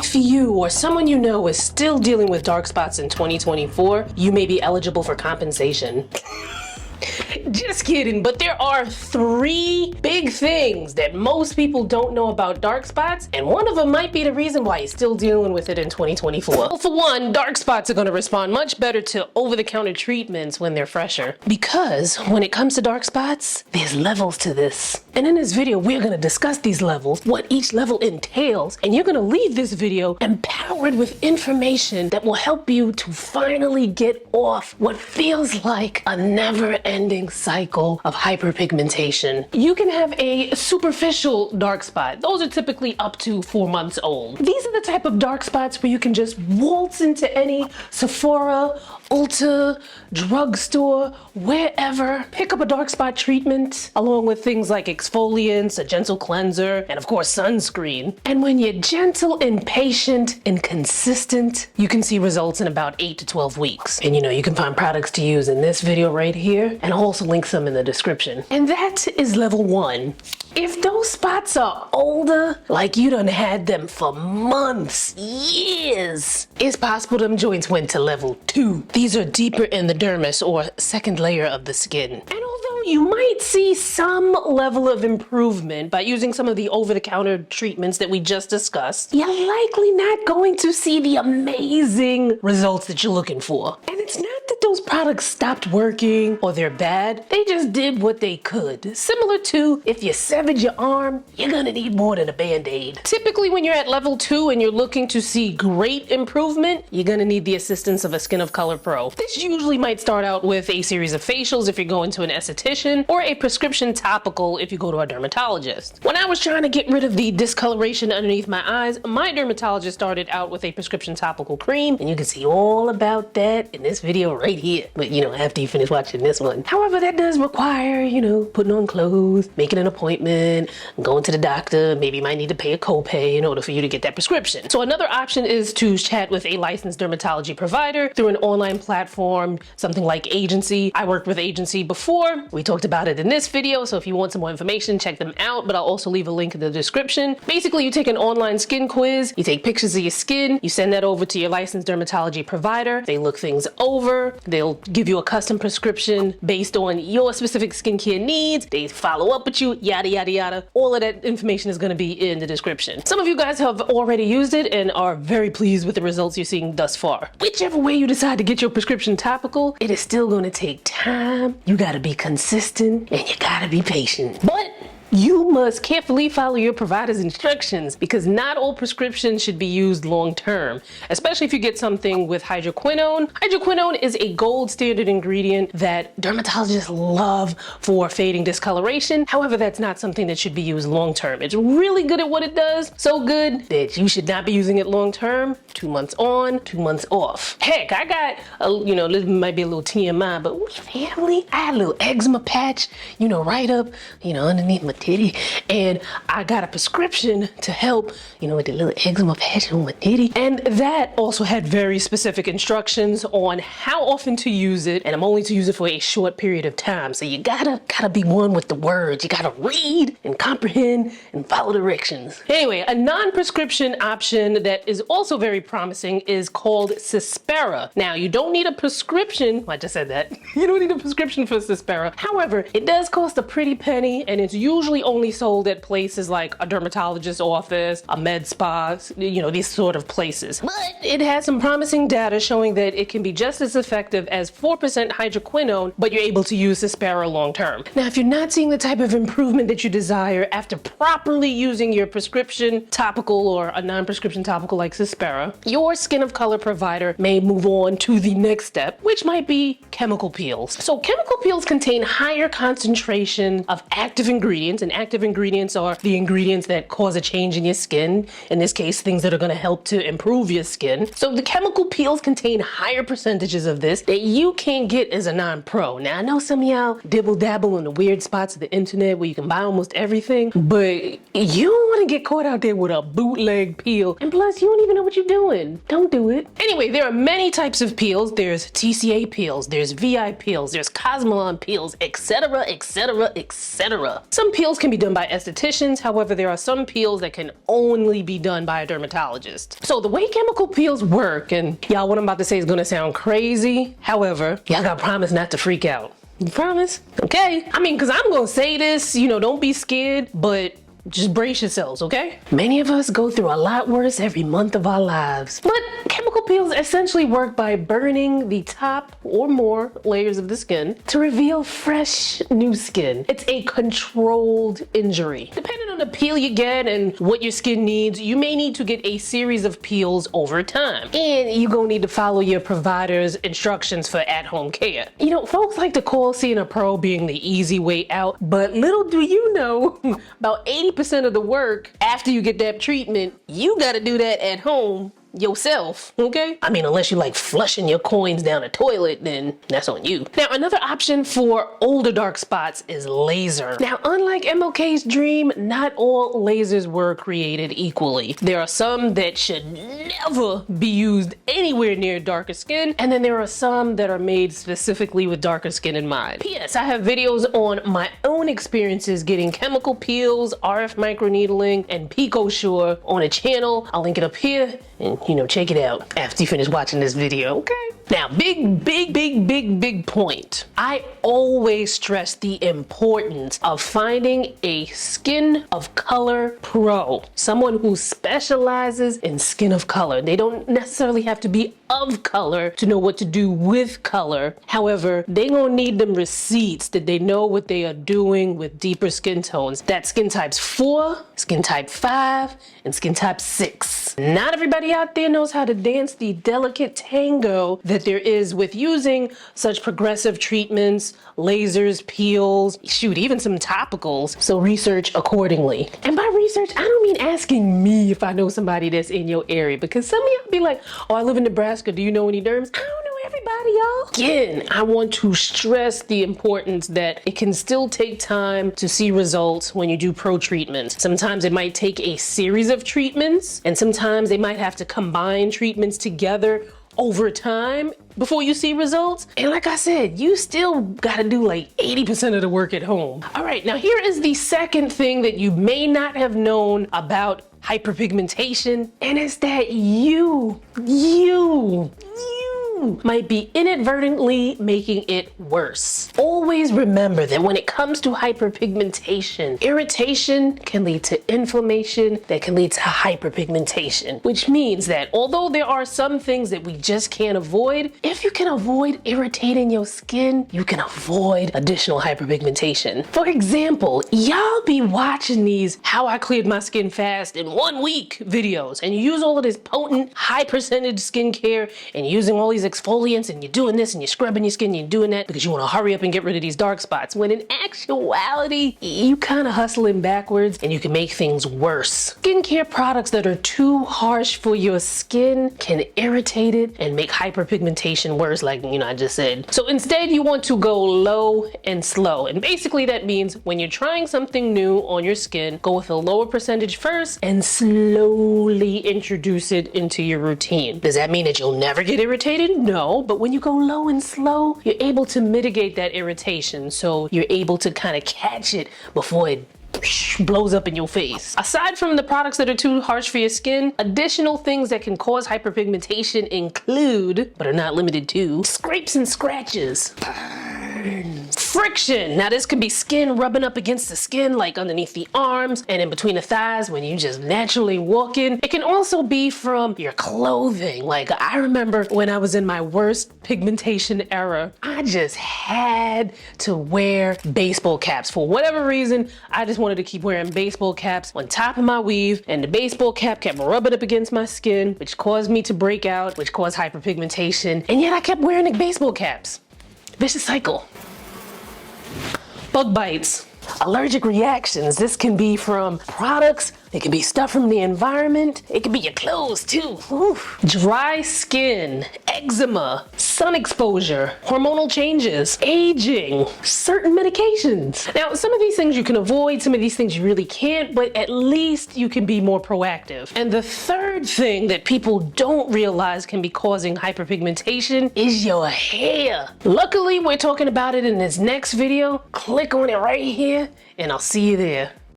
If you or someone you know is still dealing with dark spots in 2024, you may be eligible for compensation. Just kidding, but there are 3 big things that most people don't know about dark spots, and one of them might be the reason why you're still dealing with it in 2024. Well, for one, dark spots are going to respond much better to over-the-counter treatments when they're fresher. Because when it comes to dark spots, there's levels to this. And in this video, we're going to discuss these levels, what each level entails, and you're going to leave this video empowered with information that will help you to finally get off what feels like a never-ending cycle of hyperpigmentation. You can have a superficial dark spot. Those are typically up to 4 months old. These are the type of dark spots where you can just waltz into any Sephora, Ulta, drugstore, wherever, pick up a dark spot treatment along with things like exfoliants, a gentle cleanser, and of course sunscreen. And when you're gentle and patient and consistent, you can see results in about 8 to 12 weeks. And you can find products to use in this video right here, and I'll also link some in the description. And that is level 1. If those spots are older, like you done had them for months, years, it's possible them joints went to level 2. These are deeper in the dermis, or second layer of the skin. And although you might see some level of improvement by using some of the over-the-counter treatments that we just discussed, you're likely not going to see the amazing results that you're looking for. And it's not that those products stopped working or they're bad, they just did what they could. Similar to if you severed your arm, you're gonna need more than a band-aid. Typically when you're at level 2 and you're looking to see great improvement, you're gonna need the assistance of a Skin of Color Pro. This usually might start out with a series of facials if you're going to an esthetician, or a prescription topical if you go to a dermatologist. When I was trying to get rid of the discoloration underneath my eyes, my dermatologist started out with a prescription topical cream, and you can see all about that in this video right here. But after you finish watching this one. However, that does require, putting on clothes, making an appointment, going to the doctor. Maybe you might need to pay a copay in order for you to get that prescription. So another option is to chat with a licensed dermatology provider through an online platform, something like Agency. I worked with Agency before. We talked about it in this video, so if you want some more information, check them out, but I'll also leave a link in the description. Basically, you take an online skin quiz, you take pictures of your skin, you send that over to your licensed dermatology provider. They look things over. They'll give you a custom prescription based on your specific skincare needs. They follow up with you, yada, yada, yada. All of that information is going to be in the description. Some of you guys have already used it and are very pleased with the results you're seeing thus far. Whichever way you decide to get your prescription topical, it is still going to take time. You got to be consistent and you got to be patient. But you must carefully follow your provider's instructions, because not all prescriptions should be used long term, especially if you get something with hydroquinone. Hydroquinone is a gold standard ingredient that dermatologists love for fading discoloration. However, that's not something that should be used long term. It's really good at what it does, so good that you should not be using it long term. 2 months on, 2 months off. Heck, I got this might be a little TMI, but with family, I had a little eczema patch, right up, underneath my titty, and I got a prescription to help, with the little eczema patch on my titty. And that also had very specific instructions on how often to use it, and I'm only to use it for a short period of time. So you gotta be one with the words. You gotta read and comprehend and follow directions. Anyway, a non-prescription option that is also very promising is called Cispera. Now, you don't need a prescription. I just said that. You don't need a prescription for Cispera. However, it does cost a pretty penny, and it's usually only sold at places like a dermatologist's office, a med spa, these sort of places. But it has some promising data showing that it can be just as effective as 4% hydroquinone, but you're able to use Cispera long term. Now, if you're not seeing the type of improvement that you desire after properly using your prescription topical or a non-prescription topical like Cispera, your Skin of Color provider may move on to the next step, which might be chemical peels. So chemical peels contain higher concentration of active ingredients, and active ingredients are the ingredients that cause a change in your skin. In this case, things that are going to help to improve your skin. So the chemical peels contain higher percentages of this that you can't get as a non-pro. Now, I know some of y'all dibble dabble in the weird spots of the internet where you can buy almost everything, but you don't want to get caught out there with a bootleg peel, and plus you don't even know what you're doing. Don't do it. Anyway, there are many types of peels. There's TCA peels, there's VI peels, there's Cosmelan peels, etc., etc., etc. Some peels peels can be done by estheticians. However, there are some peels that can only be done by a dermatologist. So the way chemical peels work, and y'all, what I'm about to say is gonna sound crazy. However, y'all gotta promise not to freak out. You promise? Okay. I mean, cause I'm gonna say this, you know, don't be scared, but just brace yourselves, okay? Many of us go through a lot worse every month of our lives. But chemical peels essentially work by burning the top or more layers of the skin to reveal fresh new skin. It's a controlled injury. Depending on the peel you get and what your skin needs, you may need to get a series of peels over time. And you're gonna need to follow your provider's instructions for at-home care. You know, folks like to call seeing a pro being the easy way out, but little do you know, about 80% of the work after you get that treatment, you gotta do that at home yourself, okay? I mean, unless you like flushing your coins down the toilet, then that's on you. Now, another option for older dark spots is laser. Now, unlike MLK's dream, not all lasers were created equally. There are some that should never be used anywhere near darker skin, and then there are some that are made specifically with darker skin in mind. P.S. I have videos on my own experiences getting chemical peels, RF microneedling, and PicoSure on a channel. I'll link it up here, and you know, check it out after you finish watching this video, okay? Now, big point. I always stress the importance of finding a skin of color pro, someone who specializes in skin of color. They don't necessarily have to be of color to know what to do with color. However, they gonna need them receipts that they know what they are doing with deeper skin tones. That's skin types 4, skin type 5, and skin type 6. Not everybody out there knows how to dance the delicate tango that there is with using such progressive treatments, lasers, peels, shoot, even some topicals. So research accordingly. And by research, I don't mean asking me if I know somebody that's in your area, because some of y'all be like, oh, I live in Nebraska, do you know any derms? I don't know everybody, y'all. Again, I want to stress the importance that it can still take time to see results when you do pro treatments. Sometimes it might take a series of treatments, and sometimes they might have to combine treatments together over time before you see results. And like I said, you still gotta do like 80% of the work at home. All right, now here is the second thing that you may not have known about hyperpigmentation, and it's that you might be inadvertently making it worse. Always remember that when it comes to hyperpigmentation, irritation can lead to inflammation that can lead to hyperpigmentation, which means that although there are some things that we just can't avoid, if you can avoid irritating your skin, you can avoid additional hyperpigmentation. For example, y'all be watching these how I cleared my skin fast in 1 week videos, and you use all of this potent high percentage skincare and using all these exfoliants, and you're doing this and you're scrubbing your skin and you're doing that because you want to hurry up and get rid of these dark spots, when in actuality you kind of hustling backwards and you can make things worse. Skincare products that are too harsh for your skin can irritate it and make hyperpigmentation worse, like I just said. So instead you want to go low and slow, and basically that means when you're trying something new on your skin, go with a lower percentage first and slowly introduce it into your routine. Does that mean that you'll never get irritated? No, but when you go low and slow, you're able to mitigate that irritation. So you're able to kind of catch it before it blows up in your face. Aside from the products that are too harsh for your skin, additional things that can cause hyperpigmentation include, but are not limited to, scrapes and scratches, friction. Now this could be skin rubbing up against the skin, like underneath the arms and in between the thighs when you just naturally walking. It can also be from your clothing. Like I remember when I was in my worst pigmentation era, I just had to wear baseball caps. For whatever reason, I just wanted to keep wearing baseball caps on top of my weave, and the baseball cap kept rubbing up against my skin, which caused me to break out, which caused hyperpigmentation, and yet I kept wearing the baseball caps. Vicious cycle. Bug bites. Allergic reactions. This can be from products, it can be stuff from the environment, it can be your clothes too. Oof. Dry skin, eczema, sun exposure, hormonal changes, aging, certain medications. Now, some of these things you can avoid, some of these things you really can't, but at least you can be more proactive. And the third thing that people don't realize can be causing hyperpigmentation is your hair. Luckily, we're talking about it in this next video. Click on it right here care, and I'll see you there.